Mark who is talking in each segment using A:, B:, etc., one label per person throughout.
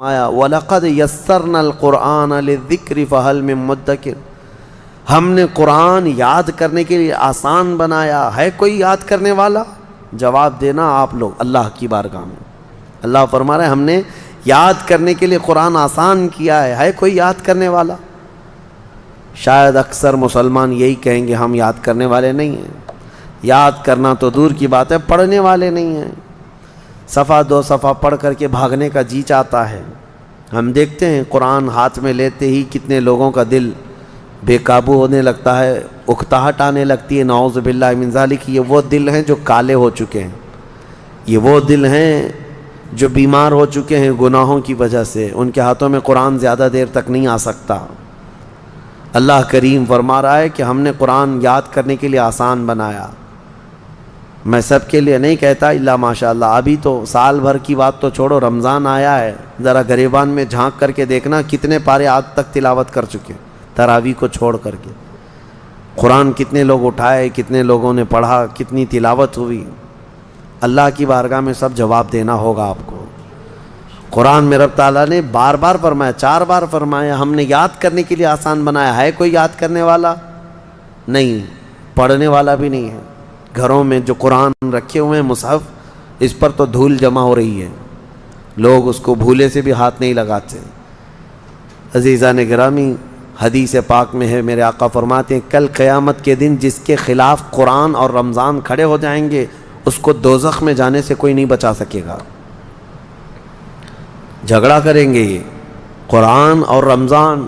A: آیا وَلَقَدْ يَسَّرْنَا الْقُرْآنَ لِلذِّكْرِ فَهَلْ مِن مُدَّكِرٍ، ہم نے قرآن یاد کرنے کے لیے آسان بنایا، ہے کوئی یاد کرنے والا؟ جواب دینا آپ لوگ اللہ کی بارگاہ میں۔ اللہ فرما رہے ہیں ہم نے یاد کرنے کے لیے قرآن آسان کیا ہے کوئی یاد کرنے والا؟ شاید اکثر مسلمان یہی کہیں گے ہم یاد کرنے والے نہیں ہیں، یاد کرنا تو دور کی بات ہے، پڑھنے والے نہیں ہیں۔ صفحہ دو صفحہ پڑھ کر کے بھاگنے کا جی چاہتا ہے۔ ہم دیکھتے ہیں قرآن ہاتھ میں لیتے ہی کتنے لوگوں کا دل بے قابو ہونے لگتا ہے، اکتاہٹ آنے لگتی ہے، نعوذ باللہ من ذالک۔ یہ وہ دل ہیں جو کالے ہو چکے ہیں، یہ وہ دل ہیں جو بیمار ہو چکے ہیں گناہوں کی وجہ سے، ان کے ہاتھوں میں قرآن زیادہ دیر تک نہیں آ سکتا۔ اللہ کریم فرما رہا ہے کہ ہم نے قرآن یاد کرنے کے لیے آسان بنایا۔ میں سب کے لیے نہیں کہتا الا ماشاء اللہ، ابھی تو سال بھر کی بات تو چھوڑو، رمضان آیا ہے، ذرا گریبان میں جھانک کر کے دیکھنا کتنے پارے آج تک تلاوت کر چکے، تراویح کو چھوڑ کر کے قرآن کتنے لوگ اٹھائے، کتنے لوگوں نے پڑھا، کتنی تلاوت ہوئی۔ اللہ کی بارگاہ میں سب جواب دینا ہوگا آپ کو۔ قرآن میں رب تعالیٰ نے بار بار فرمایا، 4 بار فرمایا ہم نے یاد کرنے کے لیے آسان بنایا، ہے کوئی یاد کرنے والا؟ نہیں، پڑھنے والا بھی نہیں ہے۔ گھروں میں جو قرآن رکھے ہوئے ہیں مصحف، اس پر تو دھول جمع ہو رہی ہے، لوگ اس کو بھولے سے بھی ہاتھ نہیں لگاتے۔ عزیزان گرامی، حدیث پاک میں ہے، میرے آقا فرماتے ہیں کل قیامت کے دن جس کے خلاف قرآن اور رمضان کھڑے ہو جائیں گے اس کو دوزخ میں جانے سے کوئی نہیں بچا سکے گا۔ جھگڑا کریں گے یہ قرآن اور رمضان،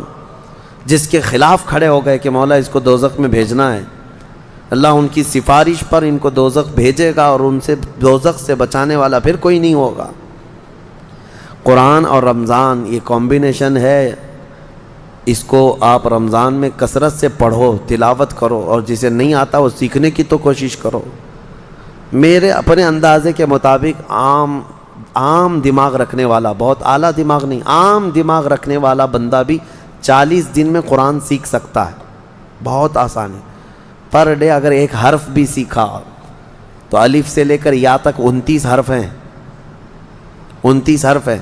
A: جس کے خلاف کھڑے ہو گئے کہ مولا اس کو دوزخ میں بھیجنا ہے، اللہ ان کی سفارش پر ان کو دوزخ بھیجے گا اور ان سے دوزخ سے بچانے والا پھر کوئی نہیں ہوگا۔ قرآن اور رمضان یہ کمبینیشن ہے، اس کو آپ رمضان میں کثرت سے پڑھو، تلاوت کرو، اور جسے نہیں آتا وہ سیکھنے کی تو کوشش کرو۔ میرے اپنے اندازے کے مطابق عام دماغ رکھنے والا، بہت اعلیٰ دماغ نہیں، عام دماغ رکھنے والا بندہ بھی 40 دن میں قرآن سیکھ سکتا ہے، بہت آسان ہے۔ پر ڈے اگر ایک حرف بھی سیکھا تو الف سے لے کر یا تک 29 حرف ہیں، 29 حرف ہیں،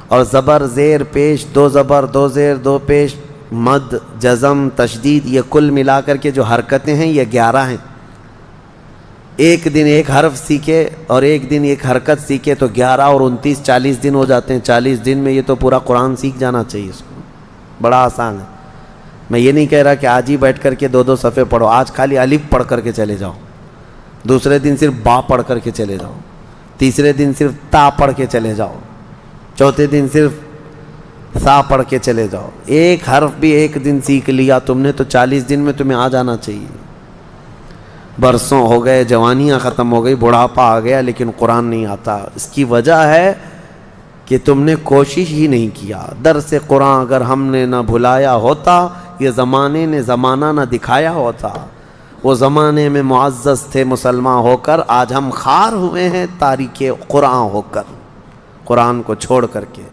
A: اور زبر زیر پیش، 2 زبر 2 زیر 2 پیش، مد جزم تشدید، یہ کل ملا کر کے جو حرکتیں ہیں یہ 11 ہیں۔ ایک دن ایک حرف سیکھے اور ایک دن ایک حرکت سیکھے تو 11 اور 29 40 دن ہو جاتے ہیں۔ 40 دن میں یہ تو پورا قرآن سیکھ جانا چاہیے اس کو، بڑا آسان ہے۔ میں یہ نہیں کہہ رہا کہ آج ہی بیٹھ کر کے 2 صفحے پڑھو، آج خالی الف پڑھ کر کے چلے جاؤ، دوسرے دن صرف با پڑھ کر کے چلے جاؤ، تیسرے دن صرف تا پڑھ کے چلے جاؤ، چوتھے دن صرف سا پڑھ کے چلے جاؤ۔ ایک حرف بھی ایک دن سیکھ لیا تم نے تو 40 دن میں تمہیں آ جانا چاہیے۔ برسوں ہو گئے، جوانیاں ختم ہو گئی، بڑھاپا آ گیا، لیکن قرآن نہیں آتا۔ اس کی وجہ ہے کہ تم نے کوشش ہی نہیں کیا۔ درس قرآن اگر ہم نے نہ بھلایا ہوتا، یہ زمانے نے زمانہ نہ دکھایا ہوتا، وہ زمانے میں معزز تھے مسلمان ہو کر، آج ہم خوار ہوئے ہیں تاریک قرآن ہو کر، قرآن کو چھوڑ کر کے۔